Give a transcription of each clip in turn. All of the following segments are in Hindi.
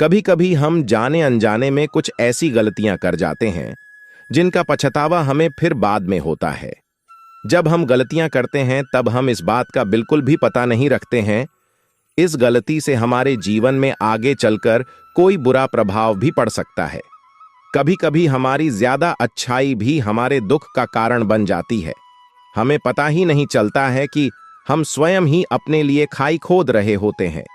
कभी कभी हम जाने अनजाने में कुछ ऐसी गलतियां कर जाते हैं जिनका पछतावा हमें फिर बाद में होता है। जब हम गलतियां करते हैं तब हम इस बात का बिल्कुल भी पता नहीं रखते हैं। इस गलती से हमारे जीवन में आगे चलकर कोई बुरा प्रभाव भी पड़ सकता है। कभी कभी हमारी ज्यादा अच्छाई भी हमारे दुख का कारण बन जाती है। हमें पता ही नहीं चलता है कि हम स्वयं ही अपने लिए खाई खोद रहे होते हैं।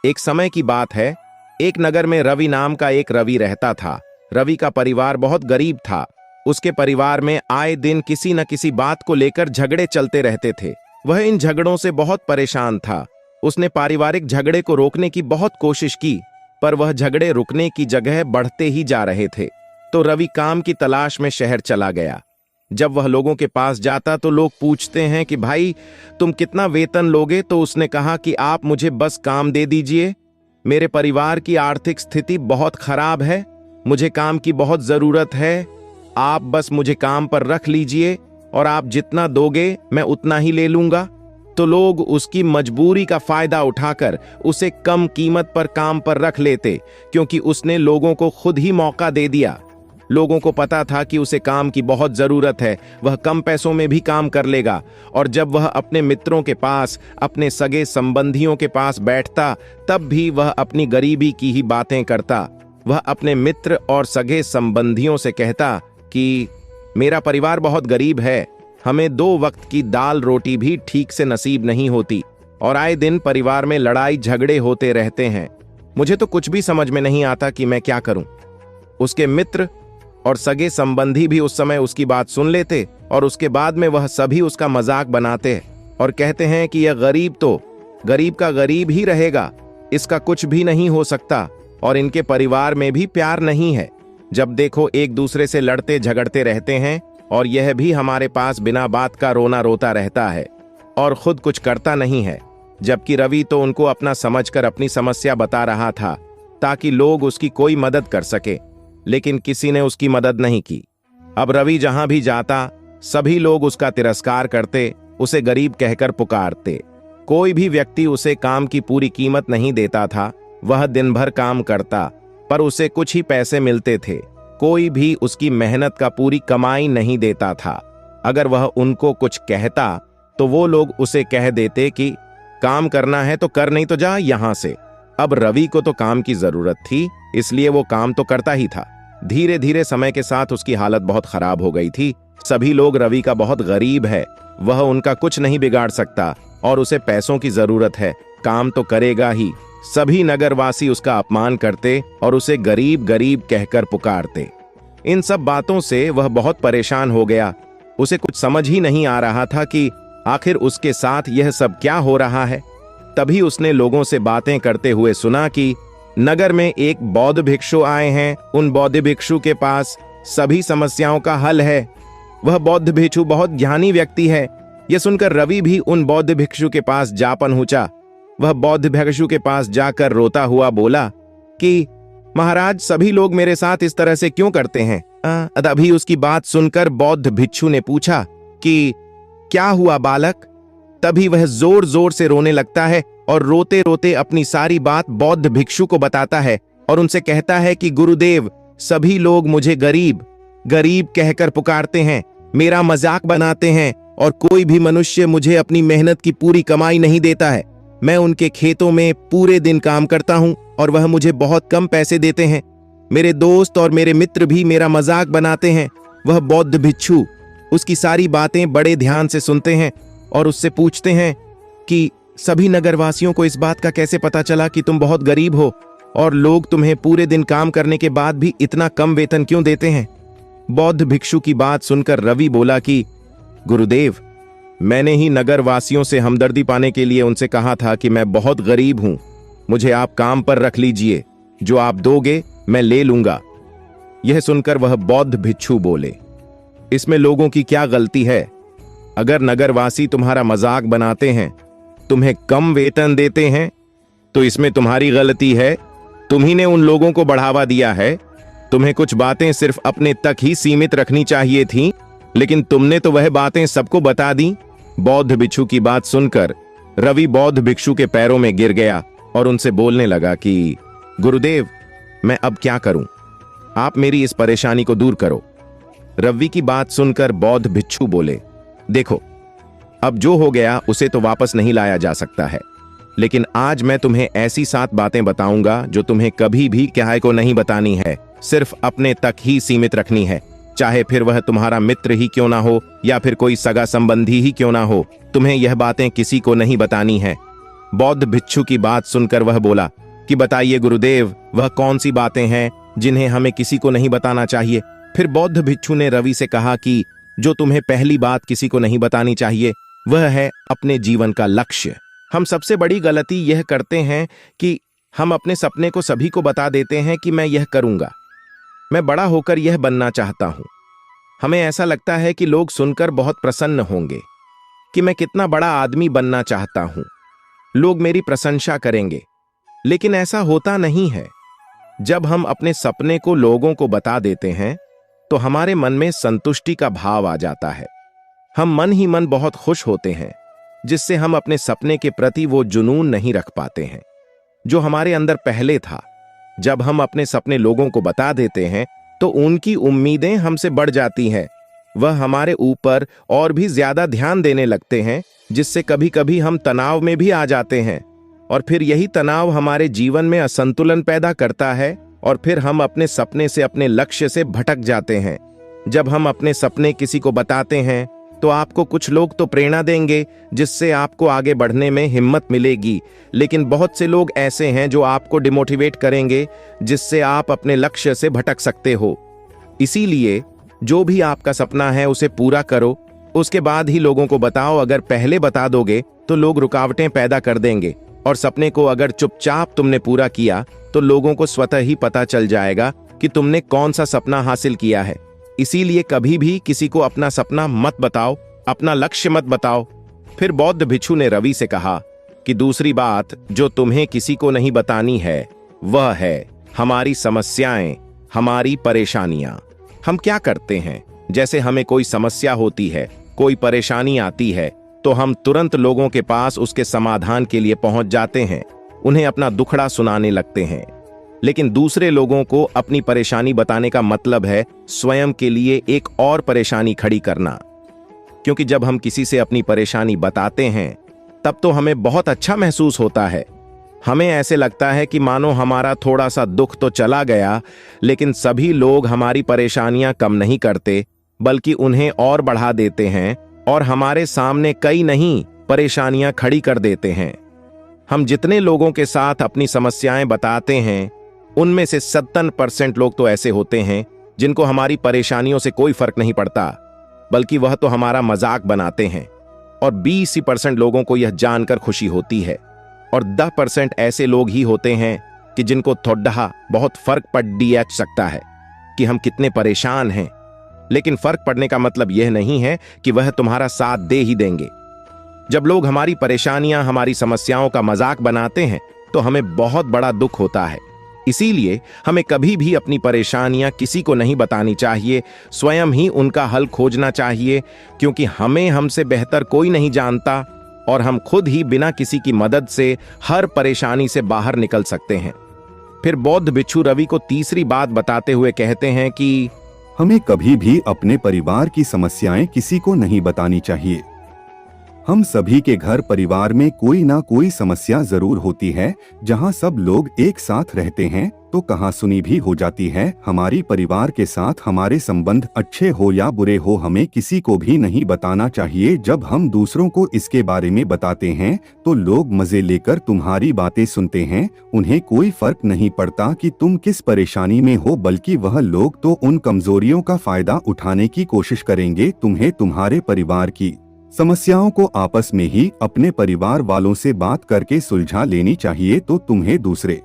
एक समय की बात है, एक नगर में रवि नाम का एक रवि रहता था। रवि का परिवार बहुत गरीब था। उसके परिवार में आए दिन किसी न किसी बात को लेकर झगड़े चलते रहते थे। वह इन झगड़ों से बहुत परेशान था। उसने पारिवारिक झगड़े को रोकने की बहुत कोशिश की, पर वह झगड़े रुकने की जगह बढ़ते ही जा रहे थे। तो रवि काम की तलाश में शहर चला गया। जब वह लोगों के पास जाता तो लोग पूछते हैं कि भाई तुम कितना वेतन लोगे, तो उसने कहा कि आप मुझे बस काम दे दीजिए। मेरे परिवार की आर्थिक स्थिति बहुत खराब है, मुझे काम की बहुत जरूरत है। आप बस मुझे काम पर रख लीजिए और आप जितना दोगे मैं उतना ही ले लूंगा। तो लोग उसकी मजबूरी का फायदा उठाकर उसे कम कीमत पर काम पर रख लेते, क्योंकि उसने लोगों को खुद ही मौका दे दिया। लोगों को पता था कि उसे काम की बहुत जरूरत है, वह कम पैसों में भी काम कर लेगा। और जब वह अपने मित्रों के पास, अपने सगे संबंधियों के पास बैठता, तब भी वह अपनी गरीबी की ही बातें करता। वह अपने मित्र और सगे संबंधियों से कहता कि मेरा परिवार बहुत गरीब है, हमें 2 वक्त की दाल रोटी भी ठीक से नसीब नहीं होती और आए दिन परिवार में लड़ाई झगड़े होते रहते हैं। मुझे तो कुछ भी समझ में नहीं आता कि मैं क्या करूं। उसके मित्र और सगे संबंधी भी उस समय उसकी बात सुन लेते और उसके बाद में वह सभी उसका मजाक बनाते और कहते हैं कि यह गरीब तो गरीब का गरीब ही रहेगा, इसका कुछ भी नहीं हो सकता और इनके परिवार में भी प्यार नहीं है। जब देखो एक दूसरे से लड़ते झगड़ते रहते हैं और यह भी हमारे पास बिना बात का रोना रोता रहता है और खुद कुछ करता नहीं है। जबकि रवि तो उनको अपना समझकर अपनी समस्या बता रहा था ताकि लोग उसकी कोई मदद कर सके, लेकिन किसी ने उसकी मदद नहीं की। अब रवि जहां भी जाता सभी लोग उसका तिरस्कार करते, उसे गरीब कहकर पुकारते। कोई भी व्यक्ति उसे काम की पूरी कीमत नहीं देता था। वह दिन भर काम करता पर उसे कुछ ही पैसे मिलते थे। कोई भी उसकी मेहनत का पूरी कमाई नहीं देता था। अगर वह उनको कुछ कहता तो वो लोग उसे कह देते कि काम करना है तो कर, नहीं तो जा यहां से। अब रवि को तो काम की जरूरत थी, इसलिए वो काम तो करता ही था। धीरे धीरे समय के साथ उसकी हालत बहुत खराब हो गई थी। सभी लोग रवि का बहुत गरीब है, वह उनका कुछ नहीं बिगाड़ सकता और उसे पैसों की जरूरत है, काम तो करेगा ही। सभी नगरवासी उसका अपमान करते और उसे गरीब गरीब कहकर पुकारते। इन सब बातों से वह बहुत परेशान हो गया। उसे कुछ समझ ही नहीं आ रहा था कि आखिर उसके साथ यह सब क्या हो रहा है। तभी उसने लोगों से बातें करते हुए सुना कि नगर में एक बौद्ध भिक्षु आए हैं। उन बौद्ध भिक्षु के पास सभी समस्याओं का हल है। वह बौद्ध भिक्षु बहुत ज्ञानी व्यक्ति है। यह सुनकर रवि भी उन बौद्ध भिक्षु के पास जा पहुंचा। वह बौद्ध भिक्षु के पास जाकर रोता हुआ बोला कि महाराज, सभी लोग मेरे साथ इस तरह से क्यों करते हैं। तभी उसकी बात सुनकर बौद्ध भिक्षु ने पूछा कि क्या हुआ बालक। तभी वह जोर जोर से रोने लगता है और रोते रोते अपनी सारी बात बौद्ध भिक्षु को बताता है और उनसे कहता है कि गुरुदेव, सभी लोग मुझे गरीब गरीब कहकर पुकारते हैं, मेरा मजाक बनाते हैं और कोई भी मनुष्य मुझे अपनी मेहनत की पूरी कमाई नहीं देता है। मैं उनके खेतों में पूरे दिन काम करता हूं और वह मुझे बहुत कम पैसे देते हैं। मेरे दोस्त और मेरे मित्र भी मेरा मजाक बनाते हैं। वह बौद्ध भिक्षु उसकी सारी बातें बड़े ध्यान से सुनते हैं और उससे पूछते हैं कि सभी नगरवासियों को इस बात का कैसे पता चला कि तुम बहुत गरीब हो और लोग तुम्हें पूरे दिन काम करने के बाद भी इतना कम वेतन क्यों देते हैं। बौद्ध भिक्षु की बात सुनकर रवि बोला कि गुरुदेव, मैंने ही नगरवासियों से हमदर्दी पाने के लिए उनसे कहा था कि मैं बहुत गरीब हूं, मुझे आप काम पर रख लीजिए, जो आप दोगे मैं ले लूंगा। यह सुनकर वह बौद्ध भिक्षु बोले, इसमें लोगों की क्या गलती है। अगर नगरवासी तुम्हारा मजाक बनाते हैं, तुम्हें कम वेतन देते हैं, तो इसमें तुम्हारी गलती है। तुम्ही ने उन लोगों को बढ़ावा दिया है। तुम्हें कुछ बातें सिर्फ अपने तक ही सीमित रखनी चाहिए थी, लेकिन तुमने तो वह बातें सबको बता दी। बौद्ध भिक्षु की बात सुनकर रवि बौद्ध भिक्षु के पैरों में गिर गया और उनसे बोलने लगा कि गुरुदेव, मैं अब क्या करूं? आप मेरी इस परेशानी को दूर करो। रवि की बात सुनकर बौद्ध भिक्षु बोले, देखो, अब जो हो गया उसे तो वापस नहीं लाया जा सकता है, लेकिन आज मैं तुम्हें ऐसी 7 बातें बताऊंगा जो तुम्हें कभी भी किसी को नहीं बतानी है, सिर्फ अपने तक ही सीमित रखनी है। चाहे फिर वह तुम्हारा मित्र ही क्यों ना हो या फिर कोई सगा संबंधी ही क्यों ना हो, तुम्हें यह बातें किसी को नहीं बतानी है। बौद्ध भिक्षु की बात सुनकर वह बोला कि बताइए गुरुदेव, वह कौन सी बातें हैं जिन्हें हमें किसी को नहीं बताना चाहिए? फिर बौद्ध भिक्षु ने रवि से कहा कि जो तुम्हें पहली बात किसी को नहीं बतानी चाहिए वह है अपने जीवन का लक्ष्य। हम सबसे बड़ी गलती यह करते हैं कि हम अपने सपने को सभी को बता देते हैं कि मैं यह करूंगा, मैं बड़ा होकर यह बनना चाहता हूं। हमें ऐसा लगता है कि लोग सुनकर बहुत प्रसन्न होंगे कि मैं कितना बड़ा आदमी बनना चाहता हूं, लोग मेरी प्रशंसा करेंगे, लेकिन ऐसा होता नहीं है। जब हम अपने सपने को लोगों को बता देते हैं तो हमारे मन में संतुष्टि का भाव आ जाता है। हम मन ही मन बहुत खुश होते हैं, जिससे हम अपने सपने के प्रति वो जुनून नहीं रख पाते हैं जो हमारे अंदर पहले था। जब हम अपने सपने लोगों को बता देते हैं तो उनकी उम्मीदें हमसे बढ़ जाती हैं, वह हमारे ऊपर और भी ज्यादा ध्यान देने लगते हैं, जिससे कभी कभी हम तनाव में भी आ जाते हैं, और फिर यही तनाव हमारे जीवन में असंतुलन पैदा करता है और फिर हम अपने सपने से, अपने लक्ष्य से भटक जाते हैं। जब हम अपने सपने किसी को बताते हैं तो आपको कुछ लोग तो प्रेरणा देंगे, जिससे आपको आगे बढ़ने में हिम्मत मिलेगी, लेकिन बहुत से लोग ऐसे हैं जो आपको डिमोटिवेट करेंगे, जिससे आप अपने लक्ष्य से भटक सकते हो। इसीलिए जो भी आपका सपना है उसे पूरा करो, उसके बाद ही लोगों को बताओ। अगर पहले बता दोगे तो लोग रुकावटें पैदा कर देंगे, और सपने को अगर चुपचाप तुमने पूरा किया तो लोगों को स्वतः ही पता चल जाएगा कि तुमने कौन सा सपना हासिल किया है। इसीलिए कभी भी किसी को अपना सपना मत बताओ, अपना लक्ष्य मत बताओ। फिर बौद्ध भिक्षु ने रवि से कहा कि दूसरी बात जो तुम्हें किसी को नहीं बतानी है वह है हमारी समस्याएं, हमारी परेशानियां। हम क्या करते हैं, जैसे हमें कोई समस्या होती है, कोई परेशानी आती है, तो हम तुरंत लोगों के पास उसके समाधान के लिए पहुंच जाते हैं, उन्हें अपना दुखड़ा सुनाने लगते हैं। लेकिन दूसरे लोगों को अपनी परेशानी बताने का मतलब है स्वयं के लिए एक और परेशानी खड़ी करना, क्योंकि जब हम किसी से अपनी परेशानी बताते हैं तब तो हमें बहुत अच्छा महसूस होता है। हमें ऐसे लगता है कि मानो हमारा थोड़ा सा दुख तो चला गया, लेकिन सभी लोग हमारी परेशानियां कम नहीं करते, बल्कि उन्हें और बढ़ा देते हैं और हमारे सामने कई नहीं परेशानियां खड़ी कर देते हैं। हम जितने लोगों के साथ अपनी समस्याएं बताते हैं उनमें से 70% लोग तो ऐसे होते हैं जिनको हमारी परेशानियों से कोई फर्क नहीं पड़ता, बल्कि वह तो हमारा मजाक बनाते हैं, और 20% लोगों को यह जानकर खुशी होती है, और 10% ऐसे लोग ही होते हैं कि जिनको थोड़ा बहुत फर्क पड़ सकता है कि हम कितने परेशान हैं। लेकिन फर्क पड़ने का मतलब यह नहीं है कि वह तुम्हारा साथ दे ही देंगे। जब लोग हमारी परेशानियां, हमारी समस्याओं का मजाक बनाते हैं तो हमें बहुत बड़ा दुख होता है। इसीलिए हमें कभी भी अपनी परेशानियां किसी को नहीं बतानी चाहिए, स्वयं ही उनका हल खोजना चाहिए, क्योंकि हमें हमसे बेहतर कोई नहीं जानता और हम खुद ही बिना किसी की मदद से हर परेशानी से बाहर निकल सकते हैं। फिर बौद्ध भिक्षु रवि को तीसरी बात बताते हुए कहते हैं कि हमें कभी भी अपने परिवार की समस्याएं किसी को नहीं बतानी चाहिए। हम सभी के घर परिवार में कोई ना कोई समस्या जरूर होती है। जहां सब लोग एक साथ रहते हैं तो कहासुनी भी हो जाती है। हमारी परिवार के साथ हमारे संबंध अच्छे हो या बुरे हो, हमें किसी को भी नहीं बताना चाहिए। जब हम दूसरों को इसके बारे में बताते हैं तो लोग मजे लेकर तुम्हारी बातें सुनते हैं। उन्हें कोई फर्क नहीं पड़ता कि तुम किस परेशानी में हो, बल्कि वह लोग तो उन कमजोरियों का फायदा उठाने की कोशिश करेंगे। तुम्हें तुम्हारे परिवार की समस्याओं को आपस में ही अपने परिवार वालों से बात करके सुलझा लेनी चाहिए, तो तुम्हें दूसरे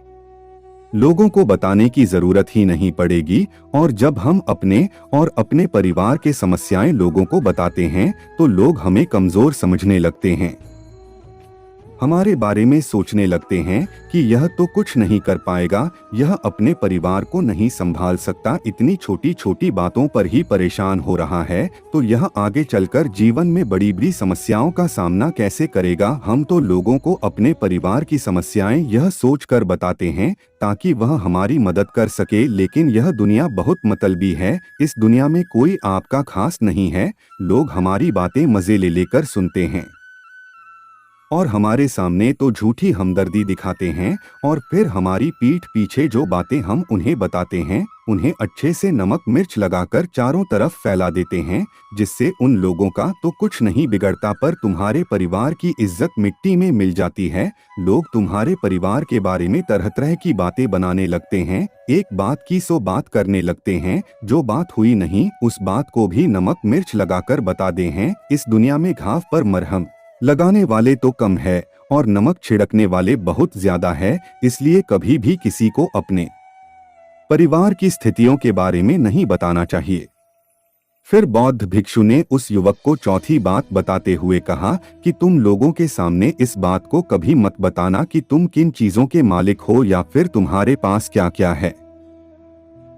लोगों को बताने की जरूरत ही नहीं पड़ेगी। और जब हम अपने और अपने परिवार के समस्याएं लोगों को बताते हैं तो लोग हमें कमजोर समझने लगते हैं। हमारे बारे में सोचने लगते हैं कि यह तो कुछ नहीं कर पाएगा, यह अपने परिवार को नहीं संभाल सकता, इतनी छोटी छोटी बातों पर ही परेशान हो रहा है, तो यह आगे चलकर जीवन में बड़ी बड़ी समस्याओं का सामना कैसे करेगा। हम तो लोगों को अपने परिवार की समस्याएं यह सोचकर बताते हैं ताकि वह हमारी मदद कर सके, लेकिन यह दुनिया बहुत मतलबी है। इस दुनिया में कोई आपका खास नहीं है। लोग हमारी बातें मजे ले लेकर सुनते हैं और हमारे सामने तो झूठी हमदर्दी दिखाते हैं, और फिर हमारी पीठ पीछे जो बातें हम उन्हें बताते हैं उन्हें अच्छे से नमक मिर्च लगाकर चारों तरफ फैला देते हैं, जिससे उन लोगों का तो कुछ नहीं बिगड़ता पर तुम्हारे परिवार की इज्जत मिट्टी में मिल जाती है। लोग तुम्हारे परिवार के बारे में तरह तरह की बातें बनाने लगते हैं, एक बात की 100 बात करने लगते हैं, जो बात हुई नहीं उस बात को भी नमक मिर्च लगाकर बता दे हैं। इस दुनिया में घाव पर मरहम लगाने वाले तो कम है और नमक छिड़कने वाले बहुत ज्यादा है, इसलिए कभी भी किसी को अपने परिवार की स्थितियों के बारे में नहीं बताना चाहिए। फिर बौद्ध भिक्षु ने उस युवक को चौथी बात बताते हुए कहा कि तुम लोगों के सामने इस बात को कभी मत बताना कि तुम किन चीजों के मालिक हो या फिर तुम्हारे पास क्या क्या है।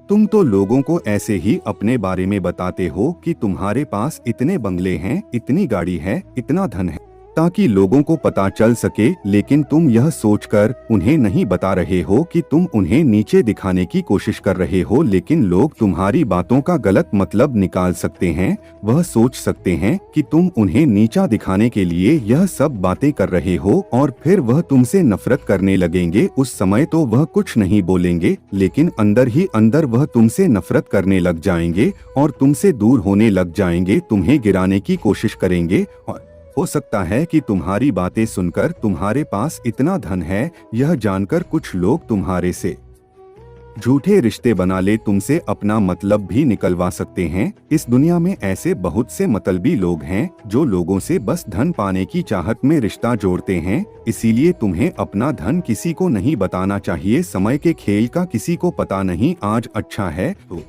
तुम तो लोगों को ऐसे ही अपने बारे में बताते हो कि तुम्हारे पास इतने बंगले हैं, इतनी गाड़ी है, इतना धन है, ताकि लोगों को पता चल सके, लेकिन तुम यह सोचकर उन्हें नहीं बता रहे हो कि तुम उन्हें नीचे दिखाने की कोशिश कर रहे हो। लेकिन लोग तुम्हारी बातों का गलत मतलब निकाल सकते हैं, वह सोच सकते हैं कि तुम उन्हें नीचा दिखाने के लिए यह सब बातें कर रहे हो और फिर वह तुमसे नफरत करने लगेंगे। उस समय तो वह कुछ नहीं बोलेंगे, लेकिन अंदर ही अंदर वह तुमसे नफरत करने लग जाएंगे और तुमसे दूर होने लग जाएंगे, तुम्हें गिराने की कोशिश करेंगे। और हो सकता है कि तुम्हारी बातें सुनकर तुम्हारे पास इतना धन है यह जानकर कुछ लोग तुम्हारे से झूठे रिश्ते बना ले, तुमसे अपना मतलब भी निकलवा सकते हैं। इस दुनिया में ऐसे बहुत से मतलबी लोग हैं जो लोगों से बस धन पाने की चाहत में रिश्ता जोड़ते हैं, इसीलिए तुम्हें अपना धन किसी को नहीं बताना चाहिए। समय के खेल का किसी को पता नहीं, आज अच्छा है तो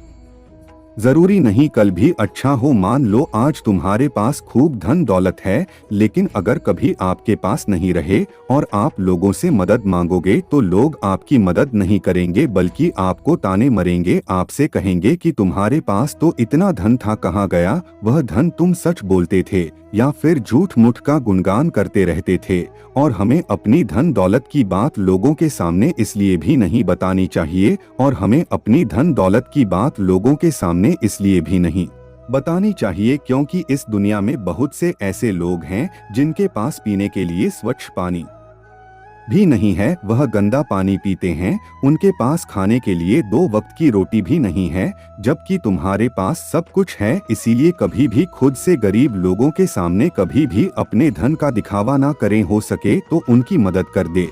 जरूरी नहीं कल भी अच्छा हो। मान लो आज तुम्हारे पास खूब धन दौलत है, लेकिन अगर कभी आपके पास नहीं रहे और आप लोगों से मदद मांगोगे तो लोग आपकी मदद नहीं करेंगे बल्कि आपको ताने मरेंगे, आपसे कहेंगे कि तुम्हारे पास तो इतना धन था, कहाँ गया वह धन, तुम सच बोलते थे या फिर झूठ मूठ का गुणगान करते रहते थे। और हमें अपनी धन दौलत की बात लोगों के सामने इसलिए भी नहीं बतानी चाहिए, और हमें अपनी धन दौलत की बात लोगों के सामने इसलिए भी नहीं बतानी चाहिए क्योंकि इस दुनिया में बहुत से ऐसे लोग हैं जिनके पास पीने के लिए स्वच्छ पानी भी नहीं है, वह गंदा पानी पीते हैं, उनके पास खाने के लिए 2 वक्त की रोटी भी नहीं है, जबकि तुम्हारे पास सब कुछ है। इसीलिए कभी भी खुद से गरीब लोगों के सामने कभी भी अपने धन का दिखावा ना करें, हो सके तो उनकी मदद कर दे।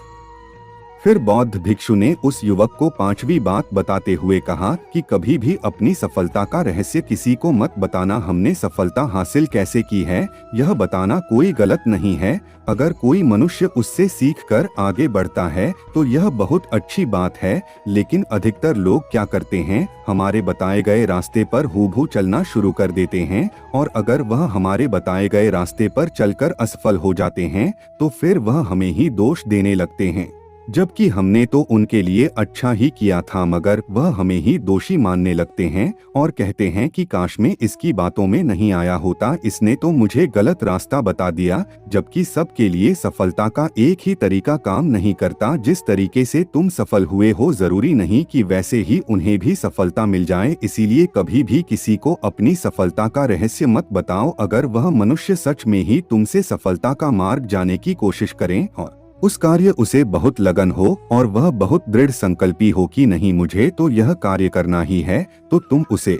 फिर बौद्ध भिक्षु ने उस युवक को 5वीं बात बताते हुए कहा कि कभी भी अपनी सफलता का रहस्य किसी को मत बताना। हमने सफलता हासिल कैसे की है यह बताना कोई गलत नहीं है। अगर कोई मनुष्य उससे सीखकर आगे बढ़ता है तो यह बहुत अच्छी बात है, लेकिन अधिकतर लोग क्या करते हैं, हमारे बताए गए रास्ते पर हूबहू चलना शुरू कर देते हैं, और अगर वह हमारे बताए गए रास्ते पर चलकर असफल हो जाते हैं तो फिर वह हमें ही दोष देने लगते हैं, जबकि हमने तो उनके लिए अच्छा ही किया था, मगर वह हमें ही दोषी मानने लगते हैं और कहते हैं कि काश मैं इसकी बातों में नहीं आया होता, इसने तो मुझे गलत रास्ता बता दिया। जबकि सबके लिए सफलता का एक ही तरीका काम नहीं करता। जिस तरीके से तुम सफल हुए हो जरूरी नहीं कि वैसे ही उन्हें भी सफलता मिल जाए, इसीलिए कभी भी किसी को अपनी सफलता का रहस्य मत बताओ। अगर वह मनुष्य सच में ही तुमसे सफलता का मार्ग जाने की कोशिश करें और उस कार्य उसे बहुत लगन हो और वह बहुत दृढ़ संकल्पी हो कि नहीं मुझे तो यह कार्य करना ही है, तो तुम उसे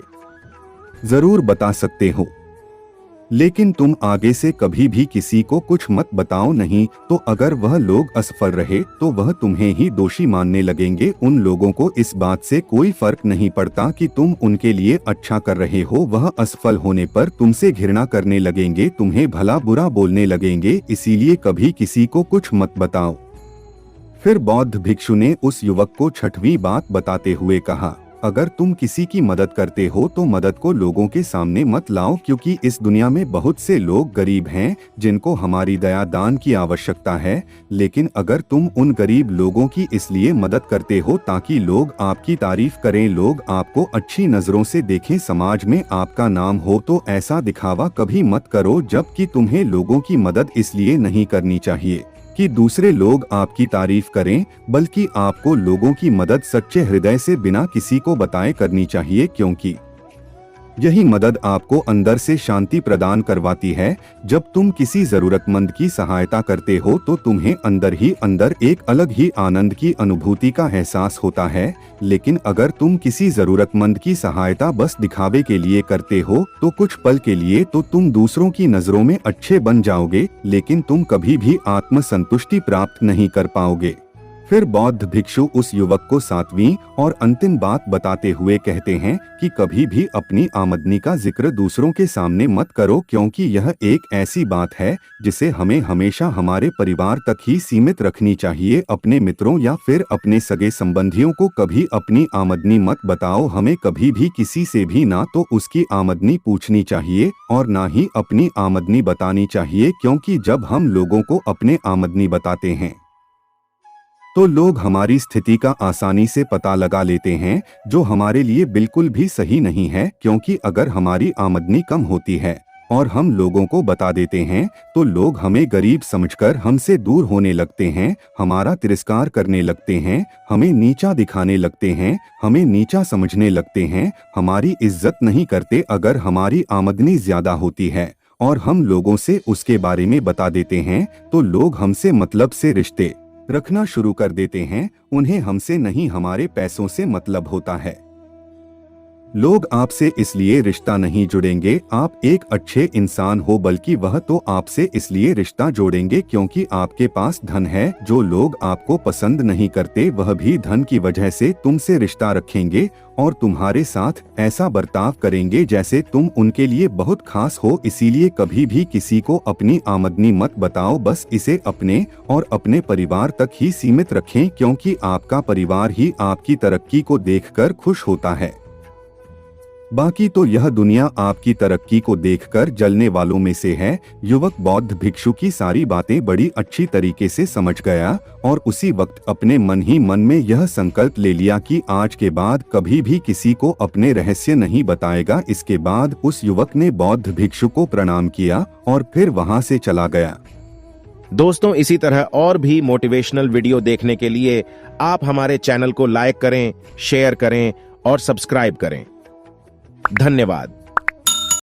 जरूर बता सकते हो, लेकिन तुम आगे से कभी भी किसी को कुछ मत बताओ, नहीं तो अगर वह लोग असफल रहे तो वह तुम्हें ही दोषी मानने लगेंगे। उन लोगों को इस बात से कोई फर्क नहीं पड़ता कि तुम उनके लिए अच्छा कर रहे हो, वह असफल होने पर तुमसे घृणा करने लगेंगे, तुम्हें भला बुरा बोलने लगेंगे, इसीलिए कभी किसी को कुछ मत बताओ। फिर बौद्ध भिक्षु ने उस युवक को 6वीं बात बताते हुए कहा अगर तुम किसी की मदद करते हो तो मदद को लोगों के सामने मत लाओ, क्योंकि इस दुनिया में बहुत से लोग गरीब हैं जिनको हमारी दया दान की आवश्यकता है। लेकिन अगर तुम उन गरीब लोगों की इसलिए मदद करते हो ताकि लोग आपकी तारीफ करें, लोग आपको अच्छी नजरों से देखें, समाज में आपका नाम हो, तो ऐसा दिखावा कभी मत करो। जबकि तुम्हें लोगों की मदद इसलिए नहीं करनी चाहिए कि दूसरे लोग आपकी तारीफ करें, बल्कि आपको लोगों की मदद सच्चे हृदय से बिना किसी को बताए करनी चाहिए, क्योंकि यही मदद आपको अंदर से शांति प्रदान करवाती है। जब तुम किसी जरूरतमंद की सहायता करते हो तो तुम्हें अंदर ही अंदर एक अलग ही आनंद की अनुभूति का एहसास होता है। लेकिन अगर तुम किसी जरूरतमंद की सहायता बस दिखावे के लिए करते हो तो कुछ पल के लिए तो तुम दूसरों की नजरों में अच्छे बन जाओगे, लेकिन तुम कभी भी आत्मसंतुष्टि प्राप्त नहीं कर पाओगे। फिर बौद्ध भिक्षु उस युवक को सातवीं और अंतिम बात बताते हुए कहते हैं कि कभी भी अपनी आमदनी का जिक्र दूसरों के सामने मत करो, क्योंकि यह एक ऐसी बात है जिसे हमें हमेशा हमारे परिवार तक ही सीमित रखनी चाहिए। अपने मित्रों या फिर अपने सगे संबंधियों को कभी अपनी आमदनी मत बताओ। हमें कभी भी किसी से भी ना तो उसकी आमदनी पूछनी चाहिए और ना ही अपनी आमदनी बतानी चाहिए, क्योंकि जब हम लोगों को अपने आमदनी बताते हैं तो लोग हमारी स्थिति का आसानी से पता लगा लेते हैं, जो हमारे लिए बिल्कुल भी सही नहीं है। क्योंकि अगर हमारी आमदनी कम होती है और हम लोगों को बता देते हैं तो लोग हमें गरीब समझकर हमसे दूर होने लगते हैं, हमारा तिरस्कार करने लगते हैं, हमें नीचा दिखाने लगते हैं, हमें नीचा समझने लगते हैं, हमारी इज्जत नहीं करते। अगर हमारी आमदनी ज्यादा होती है और हम लोगों से उसके बारे में बता देते हैं तो लोग हमसे मतलब से रिश्ते रखना शुरू कर देते हैं। उन्हें हमसे नहीं, हमारे पैसों से मतलब होता है। लोग आपसे इसलिए रिश्ता नहीं जुड़ेंगे आप एक अच्छे इंसान हो, बल्कि वह तो आपसे इसलिए रिश्ता जोड़ेंगे क्योंकि आपके पास धन है। जो लोग आपको पसंद नहीं करते वह भी धन की वजह से तुमसे रिश्ता रखेंगे और तुम्हारे साथ ऐसा बर्ताव करेंगे जैसे तुम उनके लिए बहुत खास हो। इसीलिए कभी भी किसी को अपनी आमदनी मत बताओ, बस इसे अपने और अपने परिवार तक ही सीमित रखें, क्योंकि आपका परिवार ही आपकी तरक्की को देखकर खुश होता है। बाकी तो यह दुनिया आपकी तरक्की को देखकर जलने वालों में से है। युवक बौद्ध भिक्षु की सारी बातें बड़ी अच्छी तरीके से समझ गया और उसी वक्त अपने मन ही मन में यह संकल्प ले लिया कि आज के बाद कभी भी किसी को अपने रहस्य नहीं बताएगा। इसके बाद उस युवक ने बौद्ध भिक्षु को प्रणाम किया और फिर वहां से चला गया। दोस्तों, इसी तरह और भी मोटिवेशनल वीडियो देखने के लिए आप हमारे चैनल को लाइक करें, शेयर करें और सब्सक्राइब करें। धन्यवाद।